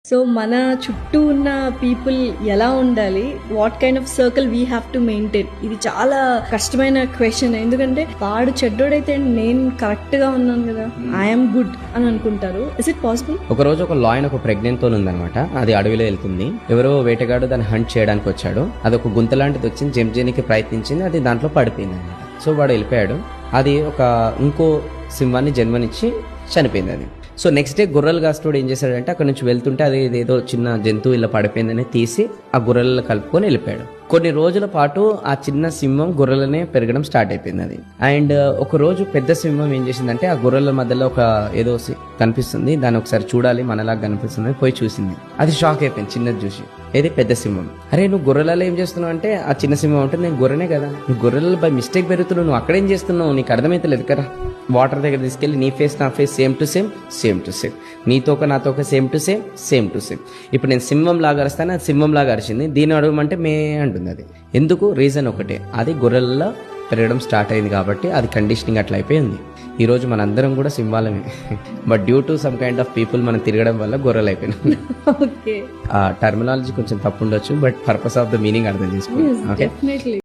So మన చుట్టూ ఉన్న పీపుల్ ఎలా ఉండాలి, what kind of circle we have to maintain, ఇది చాలా కష్టమైన క్వశ్చన్. ఎందుకంటే వాడు చెడ్డోడైతే నేను కరెక్ట్ గా ఉన్నాను కదా, ఐఎమ్ గుడ్ అని అనుకుంటారు. Is it possible? ఒక రోజు ఒక లాయన్ ఒక ప్రెగ్నెంట్ తో ఉందన్నమాట. అది అడవిలో వెళ్తుంది. ఎవరో వేటగాడు దాన్ని హంట్ చేయడానికి వచ్చాడు. అది ఒక గుంత లాంటిది వచ్చింది, జంప్ చేయడానికి ప్రయత్నించింది, అది దాంట్లో పడిపోయింది అనమాట. సో వాడు వెళ్ళిపోయాడు. అది ఒక ఇంకో సింహాన్ని జన్మనిచ్చి చనిపోయింది అది. సో నెక్స్ట్ డే గొర్రెలు కాస్తోడు ఏం చేశాడంటే అక్కడ నుంచి వెళ్తుంటే అది ఏదో చిన్న జంతువు ఇలా పడిపోయిందని తీసి ఆ గొర్రెలలో కలుపుకొని వెళ్ళిపోయాడు. కొన్ని రోజుల పాటు ఆ చిన్న సింహం గొర్రెలనే పెరగడం స్టార్ట్ అయిపోయింది అది. అండ్ ఒక రోజు పెద్ద సింహం ఏం చేసిందంటే ఆ గొర్రెల మధ్యలో ఒక ఏదో కనిపిస్తుంది, దాన్ని ఒకసారి చూడాలి మనలాగా కనిపిస్తుంది, పోయి చూసింది. అది షాక్ అయిపోయింది చిన్నది చూసి. ఏది పెద్ద సింహం. అరే నువ్వు గొర్రెలలో ఏం చేస్తున్నావు అంటే ఆ చిన్న సింహం అంటే నేను గొర్రెనే కదా, నువ్వు గొర్రెలలో బై మిస్టేక్ పెరుగుతున్నావు, నువ్వు అక్కడేం చేస్తున్నావు, నీకు అర్థమైతలేదు కదా. వాటర్ దగ్గర తీసుకెళ్ళి నీ ఫేస్ నా face same to same, same to same, నీతోక నాతోక same to same, same to same. ఇప్పుడు నేను సింహం లాగా అరుస్తాను, అది సింహం లాగా అరిచింది. దీన్ని అడగమంటే మే అంటుంది అది. ఎందుకు? రీజన్ ఒకటే, అది గొర్రెలలో పెరగడం స్టార్ట్ అయింది కాబట్టి అది కండిషనింగ్ అట్లా అయిపోయింది. ఈరోజు మనందరం కూడా సింహాలమే, but due to some kind of people మనం తిరగడం వల్ల గొర్రెలు అయిపోయినాం. ఆ టర్మినాలజీ కొంచెం తప్పు ఉండొచ్చు, but purpose of the meaning అర్థం చేసుకోండి. ఓకే.